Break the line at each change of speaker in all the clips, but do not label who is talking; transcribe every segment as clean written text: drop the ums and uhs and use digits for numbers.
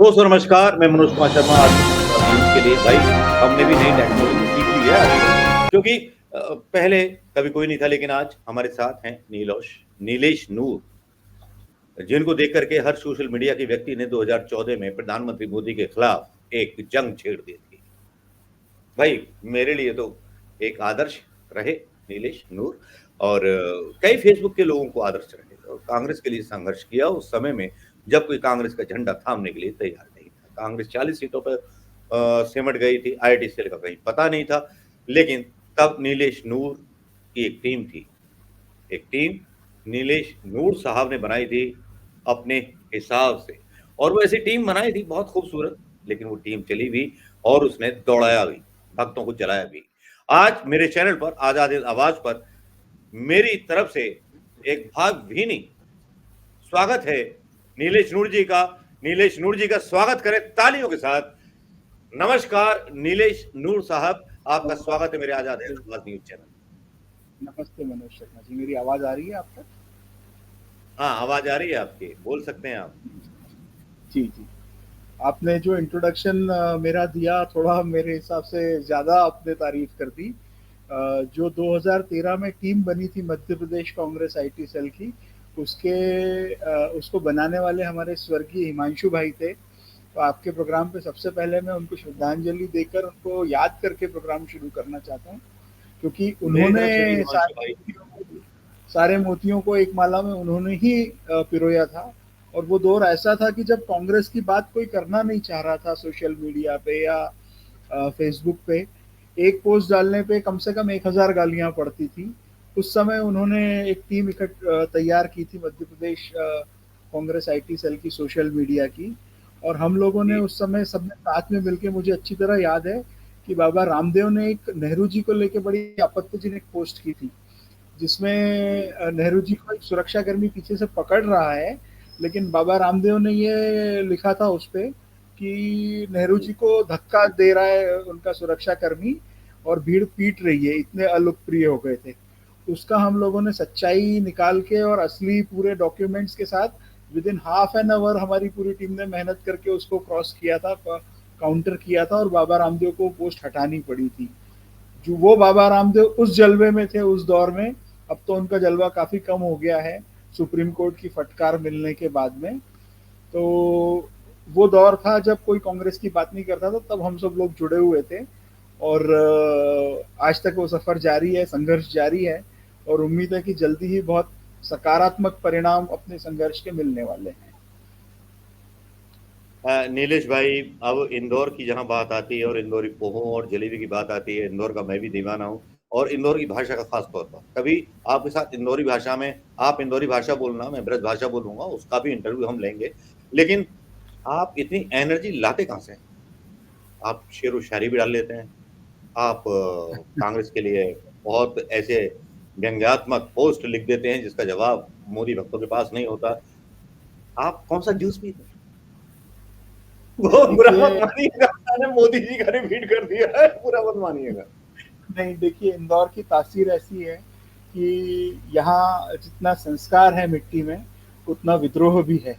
दोस्तों नमस्कार, मैं मनोज कुमार शर्मा आज के लिए भाई हमने भी नई टेक्नोलॉजी सीख ली है आज क्योंकि पहले कभी कोई नहीं था लेकिन आज हमारे साथ हैं नीलेश नूर जिनको देख करके हर सोशल मीडिया के व्यक्ति ने 2014 में प्रधानमंत्री मोदी के खिलाफ एक जंग छेड़ दी थी। भाई मेरे लिए तो एक आदर्श रहे नीलेश नूर और कई फेसबुक के लोगों को आदर्श रहे और कांग्रेस के लिए संघर्ष किया उस समय में जब कोई कांग्रेस का झंडा थामने के लिए तैयार नहीं था। कांग्रेस 40 सीटों पर सिमट गई थी, आईआईटी सेल का कहीं पता नहीं था, लेकिन तब नीलेश नूर की एक टीम थी। एक टीम नीलेश नूर साहब ने बनाई थी अपने हिसाब से और वो ऐसी टीम बनाई थी बहुत खूबसूरत, लेकिन वो टीम चली भी और उसने दौड़ाया भी, भक्तों को जलाया भी। आज मेरे चैनल पर आजाद आवाज पर मेरी तरफ से एक भावभीनी स्वागत है नीलेश नूर जी का। नीलेश नूर जी का स्वागत करें तालियों के साथ। नमस्कार नीलेश नूर साहब, आपका स्वागत है मेरे आजाद आवाज न्यूज चैनल।
नमस्ते मनोज शर्मा जी, मेरी आवाज आ रही है आप तक?
हाँ, आवाज आ रही है आपकी, बोल सकते हैं आप।
जी जी। आपने जो इंट्रोडक्शन मेरा दिया, थोड़ा मेरे हिसाब से ज़्यादा आपने तारीफ कर दी। जो 2013 में टीम बनी थी मध्य प्रदेश कांग्रेस आईटी सेल की, उसको बनाने वाले हमारे स्वर्गीय हिमांशु भाई थे। तो आपके प्रोग्राम पे सबसे पहले मैं उनको श्रद्धांजलि देकर उनको याद करके प्रोग्राम शुरू करना चाहता हूँ, क्योंकि
मेरी
उन्होंने
तरफ से भी हिमांशु भाई।
सारे मोतियों को एक माला में उन्होंने ही पिरोया था। और वो दौर ऐसा था कि जब कांग्रेस की बात कोई करना नहीं चाह रहा था सोशल मीडिया पे या फेसबुक पे, एक पोस्ट डालने पे कम से कम 1000 गालियां पड़ती थी। उस समय उन्होंने एक टीम तैयार की थी मध्य प्रदेश कांग्रेस आईटी सेल की, सोशल मीडिया की। और हम लोगों ने उस समय सबने साथ में मिलकर, मुझे अच्छी तरह याद है कि बाबा रामदेव ने एक नेहरू जी को लेकर बड़ी आपत्तिजनक पोस्ट की थी, जिसमें नेहरू जी को एक सुरक्षाकर्मी पीछे से पकड़ रहा है, लेकिन बाबा रामदेव ने ये लिखा था उस पे कि नेहरू जी को धक्का दे रहा है उनका सुरक्षाकर्मी और भीड़ पीट रही है, इतने अलोकप्रिय हो गए थे। उसका हम लोगों ने सच्चाई निकाल के और असली पूरे डॉक्यूमेंट्स के साथ with in half an hour हमारी पूरी टीम ने मेहनत करके उसको क्रॉस किया था, काउंटर किया था, और बाबा रामदेव को पोस्ट हटानी पड़ी थी। जो वो बाबा रामदेव उस जलवे में थे उस दौर में, अब तो उनका जलवा काफी कम हो गया है सुप्रीम कोर्ट की फटकार मिलने के बाद में। तो वो दौर था जब कोई कांग्रेस की बात नहीं करता था, तब हम सब लोग जुड़े हुए थे और आज तक वो सफर जारी है, संघर्ष जारी है, और उम्मीद है कि जल्दी ही बहुत सकारात्मक परिणाम अपने संघर्ष के मिलने वाले हैं।
नीलेश भाई, अब इंदौर की जहां बात आती है और इंदौरी पोहों और जलेबी की बात आती है, इंदौर का मैं भी दीवाना हूँ और इंदौर की भाषा का खास तौर पर कभी आपके साथ इंदौरी भाषा में, आप इंदौरी भाषा बोलना, मैं ब्रज भाषा बोलूंगा, उसका भी इंटरव्यू हम लेंगे। लेकिन आप इतनी एनर्जी लाते कहाँ से हैं? आप शेर व शायरी भी डाल लेते हैं, आप कांग्रेस के लिए बहुत ऐसे व्यंग्यात्मक पोस्ट लिख देते हैं जिसका जवाब मोदी भक्तों के पास नहीं होता। आप कौन सा जूस पीते हैं? वो बुरा मत
देखिए,
मानिएगा, मैंने मोदी जी का रिपीट कर दिया है, बुरा मत मानिएगा।
नहीं, देखिए, इंदौर की तासीर ऐसी है कि यहाँ जितना संस्कार है मिट्टी में, उतना विद्रोह भी है।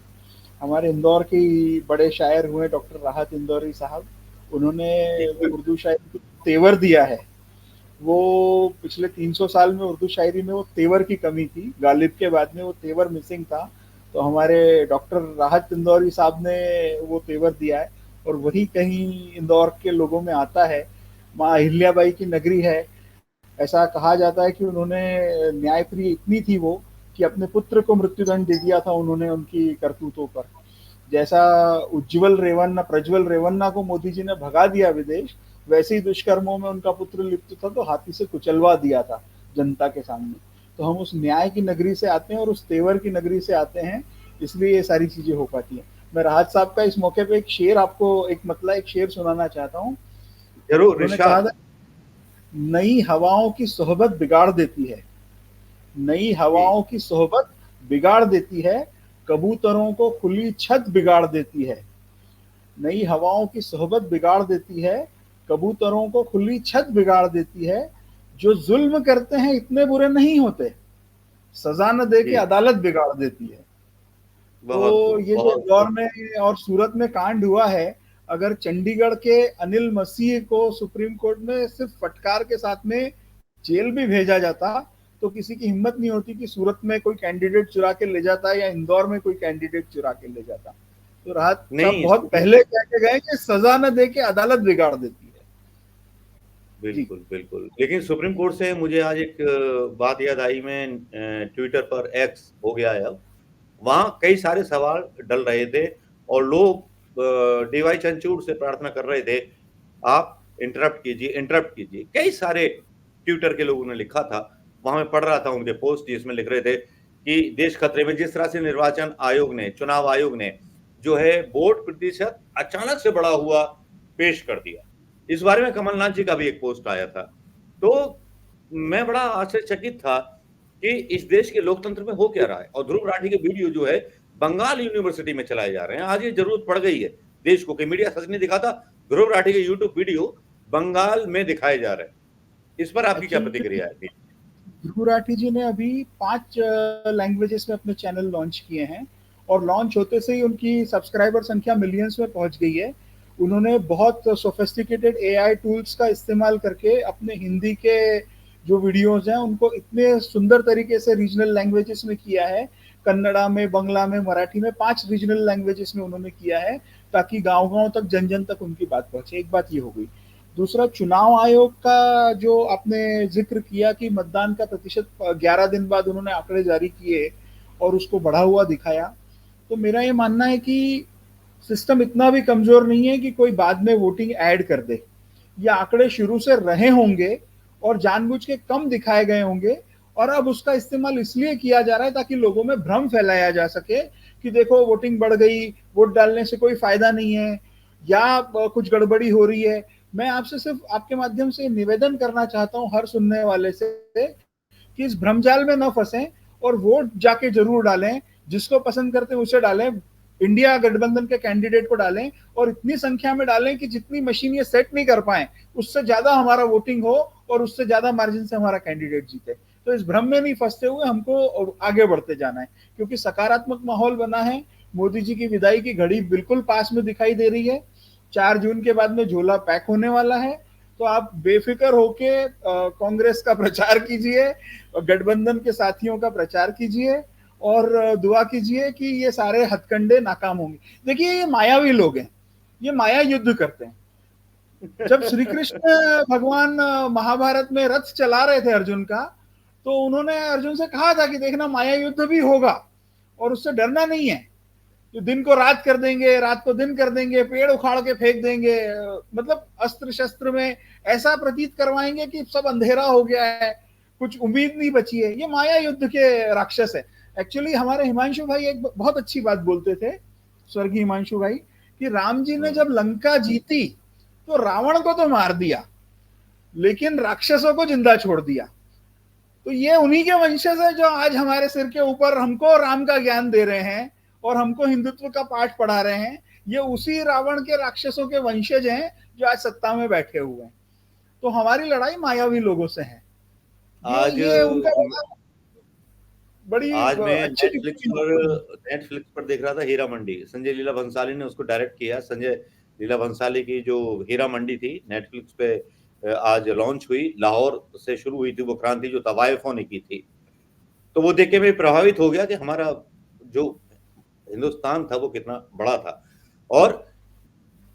हमारे इंदौर के बड़े शायर हुए डॉक्टर राहत इंदौरी साहब, उन्होंने उर्दू शायरी को तेवर दिया है। वो पिछले 300 साल में उर्दू शायरी में वो तेवर की कमी थी, गालिब के बाद में वो तेवर मिसिंग था। तो हमारे डॉक्टर राहत इंदौरी साहब ने वो तेवर दिया है, और वही कहीं इंदौर के लोगों में आता है। माँ अहिल्याबाई की नगरी है। ऐसा कहा जाता है कि उन्होंने न्यायप्रिय इतनी थी वो कि अपने पुत्र को मृत्युदंड दे दिया था उन्होंने उनकी करतूतों पर। जैसा उज्ज्वल रेवन्ना, प्रज्वल रेवन्ना को मोदी जी ने भगा दिया विदेश, वैसे ही दुष्कर्मों में उनका पुत्र लिप्त था तो हाथी से कुचलवा दिया था जनता के सामने। तो हम उस न्याय की नगरी से आते हैं और उस तेवर की नगरी से आते हैं, इसलिए ये सारी चीजें हो पाती हैं। मैं राहत साहब का इस मौके पे एक शेर आपको, एक शेर सुनाना चाहता हूँ।
जरूर
उन्होंने कहा
इरशाद।
था, नई हवाओं की सोहबत बिगाड़ देती है, नई
जी।
हवाओं की सोहबत बिगाड़ देती है, कबूतरों को खुली छत बिगाड़ देती है। नई हवाओं की सोहबत बिगाड़ देती है, कबूतरों को खुली छत बिगाड़ देती है। जो जुल्म करते हैं इतने बुरे नहीं होते, सजा न दे के
जी।
अदालत बिगाड़ देती है।
बहुत
तो
खूब,
ये जो
बहुत
इंदौर
खूब।
में और सूरत में कांड हुआ है, अगर चंडीगढ़ के अनिल मसीह को सुप्रीम कोर्ट में सिर्फ फटकार के साथ में जेल भी भेजा जाता, तो किसी की हिम्मत नहीं होती कि सूरत में कोई कैंडिडेट चुरा के ले जाता या इंदौर में कोई कैंडिडेट चुरा के ले जाता। तो राहत साहब
नहीं,
बहुत पहले कह के गए कि सजा न दे के अदालत बिगाड़ देती है। जी।
बिल्कुल, बिल्कुल। लेकिन सुप्रीम कोर्ट से मुझे आज एक बात याद आई, मैं ट्विटर पर, एक्स हो गया है अब, वहाँ कई सारे सवाल डल रहे थे और लोग डीवाई चंद्रचूड़ से प्रार्थना कर रहे थे, आप इंटरप्ट कीजिए। कई सारे ट्विटर के लोगों ने लिखा था, वहाँ मैं पढ़ रहा था उनके पोस्ट जिसमें लिख रहे थे कि देश खतरे में, जिस तरह से निर्वाचन आयोग ने, चुनाव आयोग ने जो है वोट प्रतिशत अचानक से बढ़ा हुआ पेश कर दिया। इस बारे में कमलनाथ जी का भी एक पोस्ट आया था। तो मैं बड़ा आश्चर्यचकित था कि इस देश के लोकतंत्र में हो क्या रहा है। और ध्रुव राठी के वीडियो जो है बंगाल यूनिवर्सिटी में चलाए जा रहे हैं। आज ये जरूरत पड़ गई है देश को कि मीडिया सच नहीं दिखाता, ध्रुव राठी के यूट्यूब वीडियो बंगाल में दिखाए जा रहे हैं। इस पर आपकी क्या
एक्चुअली
प्रतिक्रिया है?
ध्रुव राठी जी ने अभी 5 लैंग्वेजेस में अपने चैनल लॉन्च किए हैं और लॉन्च होते से ही उनकी सब्सक्राइबर संख्या मिलियंस में पहुंच गई है। उन्होंने बहुत सोफिस्टिकेटेड एआई टूल्स का इस्तेमाल करके अपने हिंदी के जो वीडियोस हैं उनको इतने सुंदर तरीके से रीजनल लैंग्वेजेस में किया है, कन्नड़ा में, बंगला में, मराठी में, 5 रीजनल लैंग्वेजेस में उन्होंने किया है ताकि गांव-गांव तक, जन-जन तक उनकी बात पहुंचे। एक बात ये हो गई। दूसरा, चुनाव आयोग का जो आपने जिक्र किया कि मतदान का प्रतिशत 11 दिन बाद उन्होंने आंकड़े जारी किए और उसको बढ़ा हुआ दिखाया, तो मेरा ये मानना है कि सिस्टम इतना भी कमजोर नहीं है कि कोई बाद में वोटिंग ऐड कर दे। ये आंकड़े शुरू से रहे होंगे और जानबूझ के कम दिखाए गए होंगे और अब उसका इस्तेमाल इसलिए किया जा रहा है ताकि लोगों में भ्रम फैलाया जा सके कि देखो वोटिंग बढ़ गई, वोट डालने से कोई फायदा नहीं है या कुछ गड़बड़ी हो रही है। मैं आपसे सिर्फ आपके माध्यम से निवेदन करना चाहता हूं हर सुनने वाले से कि इस भ्रमजाल में न फंसें और वोट जाके जरूर डालें, जिसको पसंद करते हैं उसे डालें, इंडिया गठबंधन के कैंडिडेट को डालें और इतनी संख्या में डालें कि जितनी मशीन ये सेट नहीं कर पाए उससे ज्यादा हमारा वोटिंग हो और उससे ज्यादा मार्जिन से हमारा कैंडिडेट जीते। तो इस भ्रम में नहीं फंसते हुए हमको आगे बढ़ते जाना है क्योंकि सकारात्मक माहौल बना है। मोदी जी की विदाई की घड़ी बिल्कुल पास में दिखाई दे रही है। 4 जून के बाद में झोला पैक होने वाला है, तो आप बेफिक्र होके कांग्रेस का प्रचार कीजिए, गठबंधन के साथियों का प्रचार कीजिए और दुआ कीजिए कि ये सारे हथकंडे नाकाम होंगे। देखिए ये मायावी लोग हैं, ये माया युद्ध करते हैं। जब श्री कृष्ण भगवान महाभारत में रथ चला रहे थे अर्जुन का, तो उन्होंने अर्जुन से कहा था कि देखना माया युद्ध भी होगा और उससे डरना नहीं है। जो दिन को रात कर देंगे, रात को दिन कर देंगे, पेड़ उखाड़ के फेंक देंगे, मतलब अस्त्र शस्त्र में ऐसा प्रतीत करवाएंगे कि सब अंधेरा हो गया है, कुछ उम्मीद नहीं बची है। ये माया युद्ध के राक्षस है। एक्चुअली हमारे हिमांशु भाई एक बहुत अच्छी बात बोलते थे, स्वर्गीय हिमांशु भाई, कि राम जी ने जब लंका जीती तो रावण को तो मार दिया लेकिन राक्षसों को जिंदा छोड़ दिया। तो ये उन्हीं के वंशज है जो आज हमारे सिर के ऊपर हमको राम का ज्ञान दे रहे हैं और हमको हिंदुत्व का पाठ पढ़ा रहे हैं। ये उसी रावण के राक्षसों के वंशज हैं जो आज सत्ता में बैठे हुए हैं। तो हमारी लड़ाई मायावी लोगों से है।
आज
ये उनका बड़ी
आज मैं
अच्छी टिप्पणी।
नेटफ्लिक्स पर देख रहा था हीरा मंडी, संजय लीला भंसाली ने उसको डायरेक्ट किया। संजय लीला भंसाली की जो हीरा मंडी थी नेटफ्लिक्स पे आज लॉन्च हुई, लाहौर से शुरू हुई थी वो क्रांति जो तवायफों ने की थी। तो वो देख के मैं प्रभावित हो गया कि हमारा जो हिंदुस्तान था वो कितना बड़ा था। और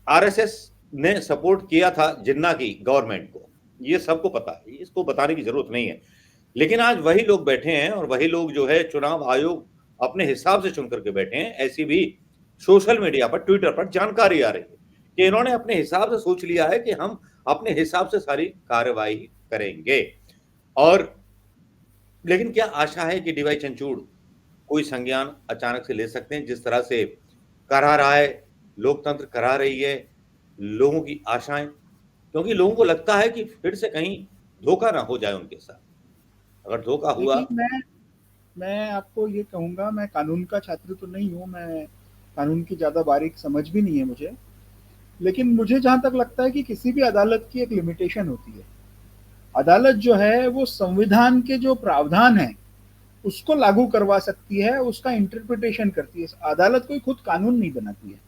आरएसएस ने सपोर्ट किया था जिन्ना की गवर्नमेंट को, ये सबको पता है, इसको बताने की जरूरत नहीं है। लेकिन आज वही लोग बैठे हैं और वही लोग जो है चुनाव आयोग अपने हिसाब से चुन करके बैठे हैं। ऐसी भी सोशल मीडिया पर, ट्विटर पर जानकारी आ रही है कि इन्होंने अपने हिसाब से सोच लिया है कि हम अपने हिसाब से सारी कार्रवाई करेंगे। और लेकिन क्या आशा है कि डीवाई चंद्रचूड़ कोई संज्ञान अचानक से ले सकते हैं? जिस तरह से करा रहा है, लोकतंत्र करा रही है लोगों की आशाएं, क्योंकि लोगों को लगता है कि फिर से कहीं धोखा ना हो जाए उनके साथ। अगर धोखा हुआ।
देखिए मैं आपको ये कहूंगा, मैं कानून का छात्र तो नहीं हूँ, मैं कानून की ज्यादा बारीक समझ भी नहीं है मुझे, लेकिन मुझे जहां तक लगता है कि किसी भी अदालत की एक लिमिटेशन होती है। अदालत जो है वो संविधान के जो प्रावधान है उसको लागू करवा सकती है, उसका इंटरप्रिटेशन करती है। अदालत कोई खुद कानून नहीं बनाती है,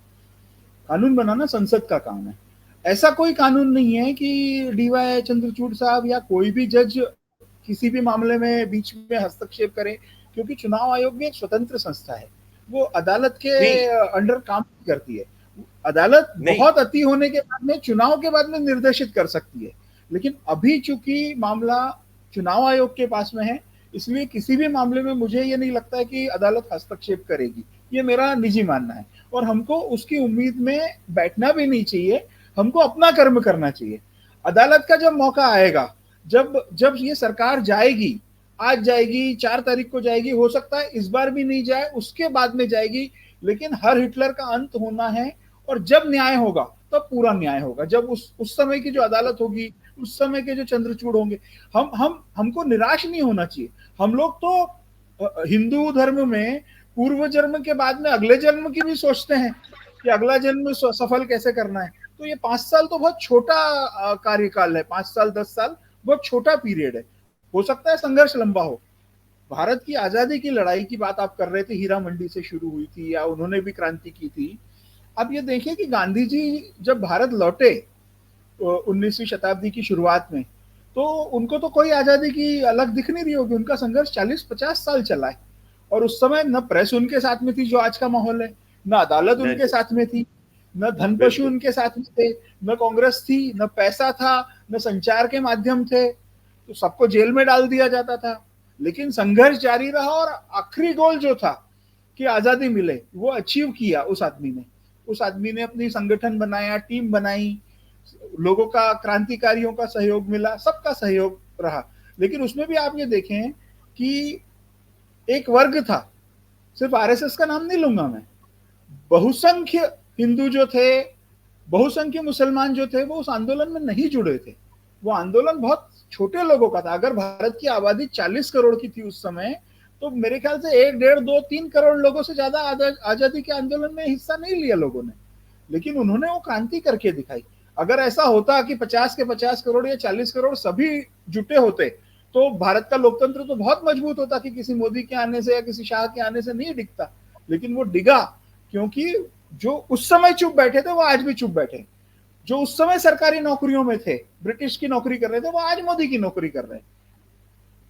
कानून बनाना संसद का काम है। ऐसा कोई कानून नहीं है कि डीवाई चंद्रचूड़ साहब या कोई भी जज किसी भी मामले में बीच में हस्तक्षेप करे, क्योंकि चुनाव आयोग भी एक स्वतंत्र संस्था है, वो अदालत के
नहीं
अंडर काम करती है। अदालत
नहीं
बहुत अति होने के बाद में, चुनाव के बाद में निर्देशित कर सकती है, लेकिन अभी चूंकि मामला चुनाव आयोग के पास में है, इसलिए किसी भी मामले में मुझे ये नहीं लगता है कि अदालत हस्तक्षेप करेगी। ये मेरा निजी मानना है, और हमको उसकी उम्मीद में बैठना भी नहीं चाहिए, हमको अपना कर्म करना चाहिए। अदालत का जब मौका आएगा, जब जब ये सरकार जाएगी, आज जाएगी, 4 तारीख को जाएगी, हो सकता है इस बार भी नहीं जाए, उसके बाद में जाएगी, लेकिन हर हिटलर का अंत होना है, और जब न्याय होगा तब पूरा न्याय होगा। जब उस समय की जो अदालत होगी, उस समय के जो चंद्रचूड़ होंगे, हमको निराश नहीं होना चाहिए। हम लोग तो हिंदू धर्म में पूर्व जन्म के बाद में अगले जन्म की भी सोचते हैं कि अगला जन्म सफल कैसे करना है। तो ये 5 साल तो बहुत छोटा कार्यकाल है, 5 साल 10 साल बहुत छोटा पीरियड है। हो सकता है संघर्ष लंबा हो। भारत की आजादी की लड़ाई की बात आप कर रहे थे, हीरा मंडी से शुरू हुई थी, या उन्होंने भी क्रांति की थी। अब ये देखिए कि गांधी जी जब भारत लौटे 19वीं शताब्दी की शुरुआत में, तो उनको तो कोई आजादी की अलग दिख नहीं रही होगी। उनका संघर्ष 40-50 साल चला है, और उस समय न प्रेस उनके साथ में थी जो आज का माहौल है, न अदालत उनके साथ में थी, न धनपशु उनके साथ में थे, न कांग्रेस थी, न पैसा था, न संचार के माध्यम थे, तो सबको जेल में डाल दिया जाता था। लेकिन संघर्ष जारी रहा, और आखिरी गोल जो था कि आजादी मिले, वो अचीव किया उस आदमी ने। उस आदमी ने अपनी संगठन बनाया, टीम बनाई, लोगों का, क्रांतिकारियों का सहयोग मिला, सबका सहयोग रहा। लेकिन उसमें भी आप ये देखें कि एक वर्ग था, सिर्फ आरएसएस का नाम नहीं लूंगा मैं, बहुसंख्य हिंदू जो थे, बहुसंख्य मुसलमान जो थे, वो उस आंदोलन में नहीं जुड़े थे। वो आंदोलन बहुत छोटे लोगों का था। अगर भारत की आबादी 40 करोड़ की थी उस समय, तो मेरे ख्याल से 1, 1.5, 2, 3 करोड़ लोगों से ज्यादा आजादी के आंदोलन में हिस्सा नहीं लिया लोगों ने, लेकिन उन्होंने वो क्रांति करके दिखाई। अगर ऐसा होता कि 50 के 50 करोड़ या 40 करोड़ सभी जुटे होते, तो भारत का लोकतंत्र तो बहुत मजबूत होता कि किसी मोदी के आने से या किसी शाह के आने से नहीं डिगता। लेकिन वो डिगा, क्योंकि जो उस समय चुप बैठे थे वो आज भी चुप बैठे। जो उस समय सरकारी नौकरियों में थे, ब्रिटिश की नौकरी कर रहे थे, वो आज मोदी की नौकरी कर रहे हैं।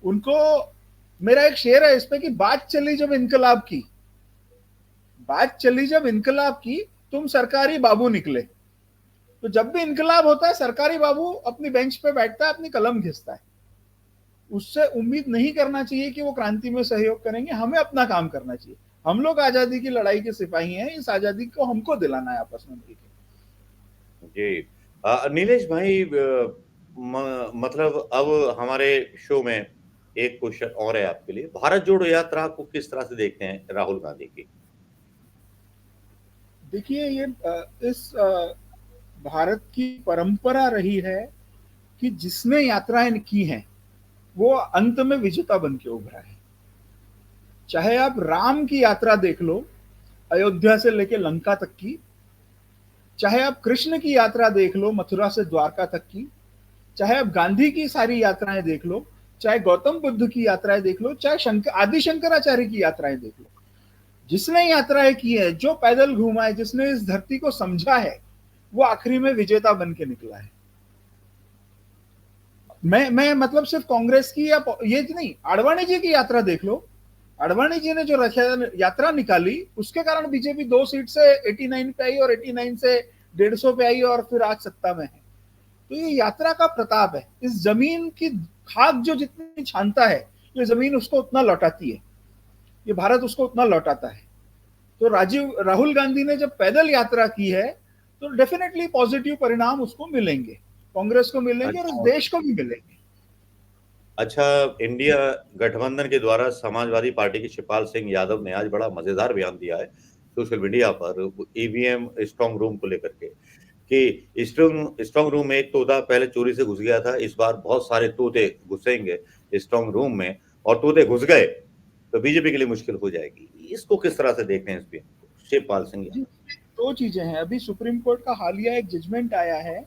उनको, मेरा एक शेर है इस पे कि बात चली जब इनकलाब की, बात चली जब इनकलाब की, तुम सरकारी बाबू निकले। तो जब भी इनकलाब होता है, सरकारी बाबू अपनी बेंच पे बैठता है, अपनी कलम घिसता है। उससे उम्मीद नहीं करना चाहिए कि वो क्रांति में सहयोग करेंगे। हमें अपना काम करना चाहिए। हम लोग आजादी की लड़ाई के सिपाही हैं, इस आजादी को हमको दिलाना है आपस में मिलकर।
जी नीलेश भाई, मतलब अब हमारे शो में एक क्वेश्चन और है आपके लिए। भारत जोड़ो यात्रा को किस तरह से देखते हैं राहुल गांधी की?
देखिए, ये इस भारत की परंपरा रही है कि जिसने यात्राएं की हैं वो अंत में विजेता बन के उभरा है। चाहे आप राम की यात्रा देख लो, अयोध्या से लेके लंका तक की, चाहे आप कृष्ण की यात्रा देख लो, मथुरा से द्वारका तक की, चाहे आप गांधी की सारी यात्राएं देख लो, चाहे गौतम बुद्ध की यात्राएं देख लो, चाहे आदि शंकराचार्य की यात्राएं देख लो, जिसने यात्राएं की है, जो पैदल घूमा है, जिसने इस धरती को समझा है, वो आखिरी में विजेता बन के निकला है। मैं मतलब सिर्फ कांग्रेस की या ये नहीं, आडवाणी जी की यात्रा देख लो। आडवाणी जी ने जो यात्रा निकाली, उसके कारण बीजेपी 2 सीट से 89 पे आई, और 89 से 150 पे आई, और फिर आज सत्ता में है। तो ये यात्रा का प्रताप है। इस जमीन की खाक जो जितनी छानता है, ये जमीन उसको उतना लौटाती है, ये भारत उसको उतना लौटाता है। तो राहुल गांधी ने जब पैदल यात्रा की है, तो डेफिनेटली पॉजिटिव परिणाम उसको मिलेंगे, कांग्रेस को मिलेंगे, और इस देश को भी मिलेंगे।
अच्छा, इंडिया गठबंधन के द्वारा समाजवादी पार्टी के शिवपाल सिंह यादव ने आज बड़ा मजेदार बयान दिया है सोशल मीडिया पर ईवीएम स्ट्रांग रूम को लेकर के, कि स्ट्रांग रूम में एक तोता पहले चोरी से घुस गया था, इस बार बहुत सारे तोते घुसेंगे स्ट्रांग रूम में, और तोते घुस गए तो बीजेपी के लिए मुश्किल हो जाएगी। इसको किस तरह से देखते हैं? इस शिवपाल सिंह यादव?
2 चीजें हैं। अभी सुप्रीम कोर्ट का हालिया एक जजमेंट आया है,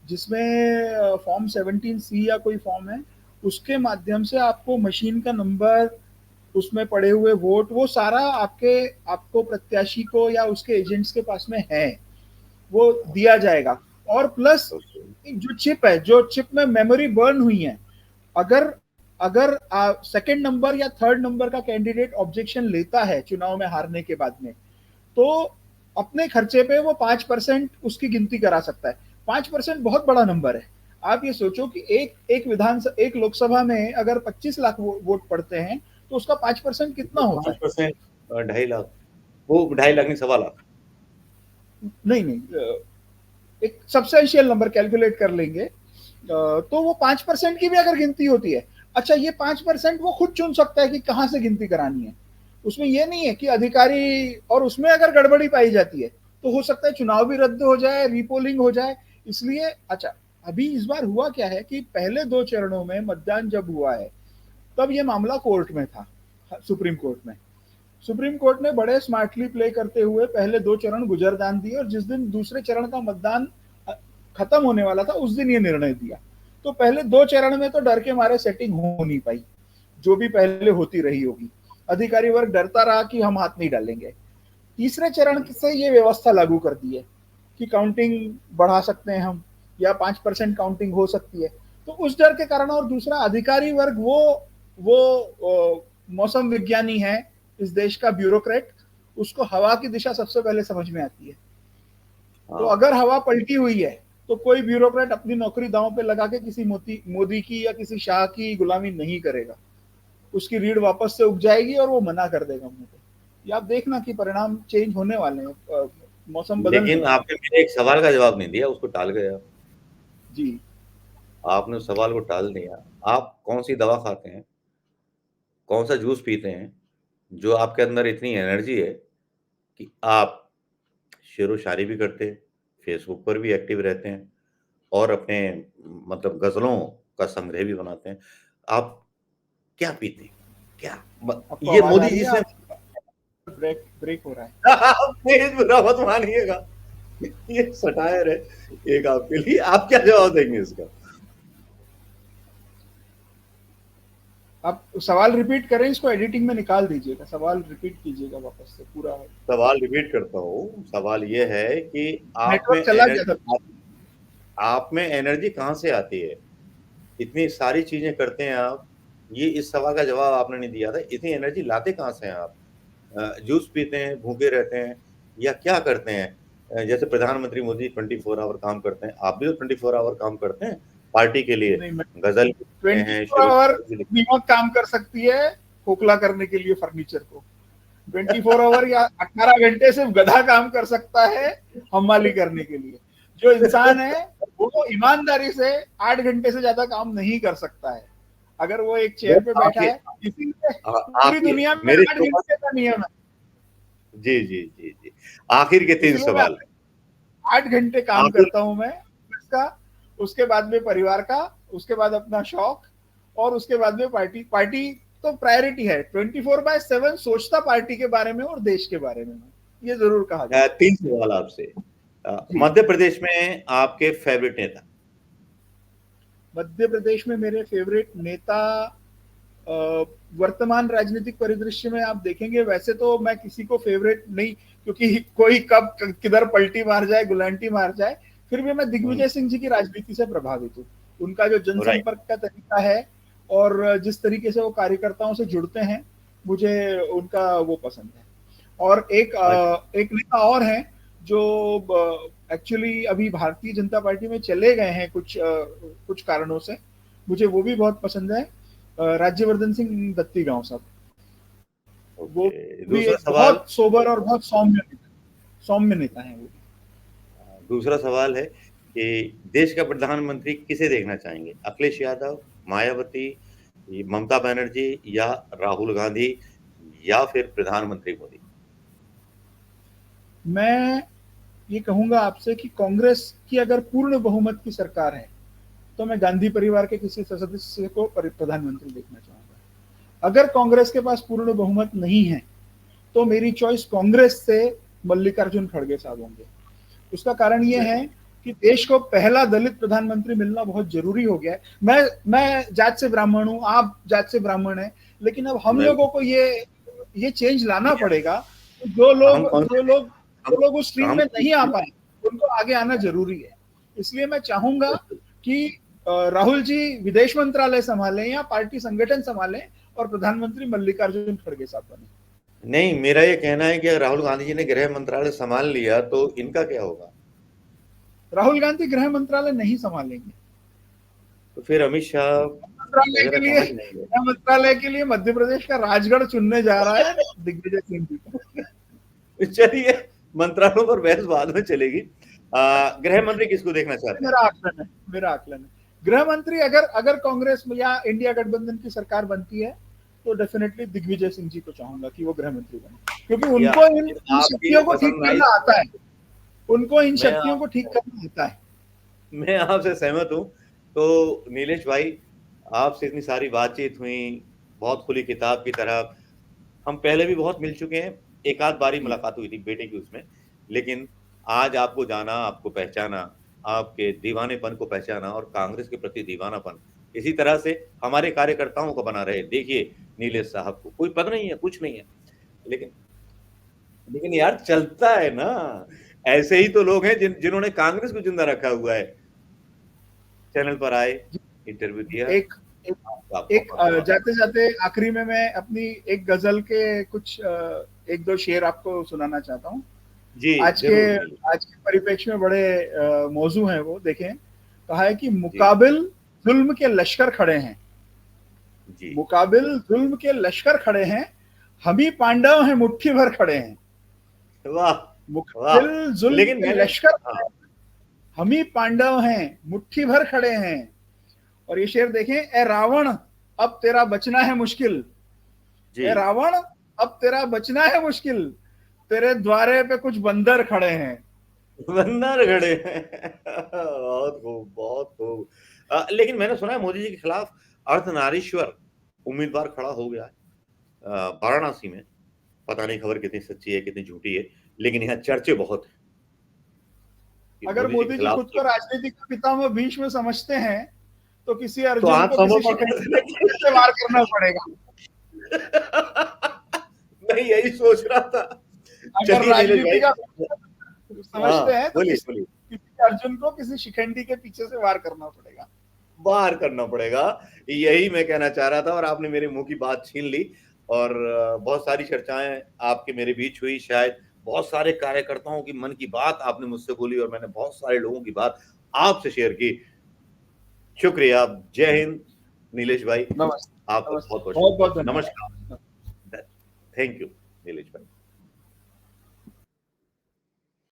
जिसमें फॉर्म 17C या कोई फॉर्म है, उसके माध्यम से आपको मशीन का नंबर उसमें पड़े हुए वोट, वो सारा आपको प्रत्याशी को या उसके एजेंट्स के पास में है, वो दिया जाएगा। और प्लस जो चिप है, जो चिप में मेमोरी बर्न हुई है, अगर अगर सेकंड नंबर या थर्ड नंबर का कैंडिडेट ऑब्जेक्शन लेता है चुनाव में हारने के बाद में, तो अपने खर्चे पे वो 5% उसकी गिनती करा सकता है। 5% बहुत बड़ा नंबर है। आप ये सोचो कि एक लोकसभा में अगर 25 लाख वोट पड़ते हैं, तो उसका 5% कितना होता है?
5%, 2.5 लाख, वो 2.5 लाख नहीं, 1.25 लाख।
नहीं नहीं, एक सब्सटेंशियल नंबर कैलकुलेट कर लेंगे, तो वो 5% की भी अगर गिनती होती है, अच्छा ये 5% वो खुद चुन सकता है कि कहां से गिनती करानी है। उसमें ये नहीं है कि अधिकारी, और उसमें अगर गड़बड़ी पाई जाती है तो हो सकता है चुनाव भी रद्द हो जाए, रीपोलिंग हो जाए। इसलिए अच्छा, अभी इस बार हुआ क्या है कि पहले 2 चरणों में मतदान जब हुआ है, तब ये मामला कोर्ट में था, सुप्रीम कोर्ट में। सुप्रीम कोर्ट ने बड़े स्मार्टली प्ले करते हुए पहले 2 चरण गुजरदान दिए, और जिस दिन दूसरे चरण का मतदान खत्म होने वाला था, उस दिन ये निर्णय दिया। तो पहले 2 चरण में तो डर के मारे सेटिंग हो नहीं पाई, जो भी पहले होती रही होगी। अधिकारी वर्ग डरता रहा कि हम हाथ नहीं डालेंगे। तीसरे चरण से ये व्यवस्था लागू कर दी है कि काउंटिंग बढ़ा सकते हैं हम, या 5% काउंटिंग हो सकती है। तो उस डर के कारण, और दूसरा अधिकारी वर्ग वो मौसम विज्ञानी है इस देश का, ब्यूरोक्रेट, उसको हवा की दिशा सबसे पहले समझ में आती है। तो अगर हवा पलटी हुई है, तो कोई ब्यूरोक्रेट अपनी नौकरी दांव पे लगा के किसी मोदी की या किसी शाह की गुलामी नहीं करेगा। उसकी रीढ़ वापस से उग जाएगी और वो मना कर देगा मुंह पे। ये आप देखना कि परिणाम चेंज होने वाले हैं, मौसम बदलने
लेकिन
वाला है।
आपने मेरे एक सवाल का जवाब नहीं दिया, उसको टाल गए आप।
जी।
आपने उस सवाल को टाल दिया। आप कौन सी दवा खाते हैं, कौन सा जूस पीते हैं, जो आपके अंदर इतनी एनर्जी है कि आप शेरो शायरी भी करते हैं, फेसबुक पर भी एक्टिव रहते हैं और अपने मतलब गज़लों का संग्रह भी बनाते हैं। आप क्या पीते हैं? क्या?
आपको
ये
आवाज आ
मोदी
रही
जी
है?
से
ब्रेक ब्रेक हो रहा है।
प्लीज़ बुरा मत मानिएगा। ये सटायर है एक आपके लिए। आप क्या जवाब देंगे इसका?
आप सवाल रिपीट करें, इसको एडिटिंग में निकाल दीजिएगा, सवाल रिपीट कीजिएगा वापस से पूरा।
सवाल रिपीट करता हूँ। सवाल ये है कि
नेटवर्क चला गया था।
आप में एनर्जी कहाँ से आती है? इतनी सारी चीज़ें करते हैं आप। ये इस सवाल का जवाब आपने नहीं दिया था। इतनी एनर्जी लाते कहाँ से हैं आप? जूस पीते हैं, भूखे रहते हैं या क्या करते हैं? जैसे प्रधानमंत्री मोदी 24 आवर काम करते हैं, आप भी तो 24 आवर काम करते हैं पार्टी के लिए।
नहीं, मैं
गज़ल लिखते हैं,
24
शेरो
आवर
शायरी भी लिखते
दीमक काम कर सकती है खोखला करने के लिए फर्नीचर को। 24 आवर या 18 घंटे सिर्फ गधा काम कर सकता है हमाली करने के लिए। जो इंसान है वो ईमानदारी से 8 घंटे से ज्यादा काम नहीं कर सकता है, अगर वो एक
हैं।
चेयर पे बैठा
आपके
है। इसीलिए पूरी
आपके
दुनिया में
मेरे
8 घंटे का नियम है।
जी, जी, जी, जी। आखिर के 3
इसलिए मैं
सवाल।
8 घंटे काम
आखिर
करता हूं मैं इसका, उसके बाद में परिवार का, उसके बाद अपना शौक, और उसके बाद में पार्टी। पार्टी तो प्रायोरिटी है। 24/7 सोचता पार्टी के बारे में और देश के बारे में, ये जरूर कहा जाए।
3 सवाल आपसे।
जी।
मध्य प्रदेश में आपके फेवरेट नेता?
मध्य प्रदेश में मेरे फेवरेट नेता, वर्तमान राजनीतिक परिदृश्य में आप देखेंगे, वैसे तो मैं किसी को फेवरेट नहीं, क्योंकि कोई कब किधर पलटी मार जाए, गुलांटी मार जाए, फिर भी मैं दिग्विजय सिंह जी की राजनीति से प्रभावित हूँ। उनका जो
राइट।
जनसंपर्क का तरीका है और जिस तरीके से वो कार्यकर्ताओं से जुड़ते हैं, मुझे उनका वो पसंद है। और एक नेता और हैं जो एक्चुअली अभी भारतीय जनता पार्टी में चले गए हैं कुछ कारणों से, मुझे वो भी बहुत पसंद है, राज्यवर्धन सिंह दत्तीगांव साहब। वो
ओके।
भी
दूसरा
एक
सवाल
बहुत सोबर और बहुत सौम्य नेता है वो।
दूसरा सवाल है कि देश का प्रधानमंत्री किसे देखना चाहेंगे? अखिलेश यादव, मायावती, ममता बनर्जी या राहुल गांधी या फिर प्रधानमंत्री मोदी?
मैं ये कहूंगा आपसे कि कांग्रेस की अगर पूर्ण बहुमत की सरकार है, तो मैं गांधी परिवार के किसी सदस्य को प्रधानमंत्री देखना चाहूंगा। अगर कांग्रेस के पास पूर्ण बहुमत नहीं है, तो मेरी चॉइस कांग्रेस से मल्लिकार्जुन खड़गे साहब होंगे। उसका कारण ये है कि देश को पहला दलित प्रधानमंत्री मिलना बहुत जरूरी हो गया है। मैं जात से ब्राह्मण हूं, आप जात से ब्राह्मण हैं, लेकिन अब हम
मैं
लोगों को ये चेंज लाना पड़ेगा।
हम कौन
जो लोग उस स्ट्रीम
हम
में नहीं आ पाए, उनको आगे आना जरूरी है। इसलिए मैं चाहूंगा कि राहुल जी विदेश मंत्रालय संभालें या पार्टी संगठन संभालें और प्रधानमंत्री मल्लिकार्जुन खड़गे साहब बने।
नहीं, मेरा ये कहना है कि अगर राहुल गांधी जी ने गृह मंत्रालय संभाल लिया तो इनका क्या होगा?
राहुल गांधी गृह मंत्रालय नहीं संभालेंगे।
तो फिर अमित शाह वगैरह समझ नहीं गए।
गृह मंत्रालय के लिए मध्य प्रदेश का राजगढ़ चुनने जा रहा है दिग्विजय सिंह जी को।
चलिए, मंत्रालयों पर बहस बाद में चलेगी। गृह मंत्री किसको देखना चाहते हैं?
मेरा आकलन है गृह मंत्री अगर कांग्रेस या इंडिया गठबंधन की सरकार बनती है तो डेफिनेटली दिग्विजय सिंह जी को चाहूंगा कि वो गृह मंत्री बने, क्योंकि उनको इन शक्तियों को ठीक करना आता है। उनको इन शक्तियों को ठीक करना आता है।
मैं आपसे सहमत हूं। तो नीलेश भाई, आपसे इतनी सारी बातचीत हुई, बहुत खुली किताब की तरह। हम पहले भी बहुत मिल चुके हैं, एक आध बारी मुलाकात हुई थी बेटे की उसमें, लेकिन आज आपको जाना, आपको पहचाना, आपके दीवानेपन को पहचाना और कांग्रेस के प्रति दीवानापन इसी तरह से हमारे कार्यकर्ताओं को बना रहे। देखिए नीलेश साहब को कोई पद नहीं है, कुछ नहीं है, लेकिन लेकिन यार चलता है ना। ऐसे ही तो लोग हैं जिन्होंने कांग्रेस को जिंदा रखा हुआ है। चैनल पर आए, इंटरव्यू दिया।
एक जाते जाते आखिरी में मैं अपनी एक गजल के कुछ एक दो शेर आपको सुनाना चाहता हूँ।
जी,
आज के परिप्रेक्ष्य में बड़े मौजू हैं वो। देखें, कहा है कि मुकाबिल जुल्म के लश्कर खड़े हैं, मुकाबिल जुल्म के लश्कर खड़े हैं, हम ही पांडव हैं मुट्ठी भर खड़े हैं।
वाह,
मुकाबिल जुल्म के लश्कर, हम ही पांडव हैं मुट्ठी भर खड़े हैं। और ये शेर देखें, ए रावण अब तेरा बचना है मुश्किल, ए रावण अब तेरा बचना है मुश्किल, तेरे द्वारे पे कुछ बंदर खड़े हैं।
बंदर खड़े हैं। बहुत खूब, बहुत खूब। लेकिन मैंने सुना है मोदी जी के खिलाफ अर्धनारीश्वर उम्मीदवार खड़ा हो गया है वाराणसी में। पता नहीं खबर कितनी सच्ची है कितनी झूठी है, लेकिन यहाँ चर्चे बहुत हैं।
अगर मोदी जी खुद को राजनीति का पितामह भीष्म समझते हैं तो किसी अर्जुन को किसी शिखंडी से वार करना पड़ेगा।
मैं यही सोच रहा था।
अगर राजनीति का समझते हैं तो
किसी
अर्जुन को किसी शिखंडी के पीछे से वार करना पड़ेगा।
यही मैं कहना चाह रहा था और आपने मेरे मुंह की बात छीन ली। और बहुत सारी चर्चाएं आपके मेरे बीच हुई। शायद बहुत सारे कार्यकर्ताओं की मन की बात आपने मुझसे बोली और मैंने बहुत सारे लोगों की बात आपसे शेयर की। शुक्रिया। जय हिंद नीलेश भाई।
नमस्ते।
आपका बहुत बहुत नमस्कार। थैंक यू नीलेश भाई।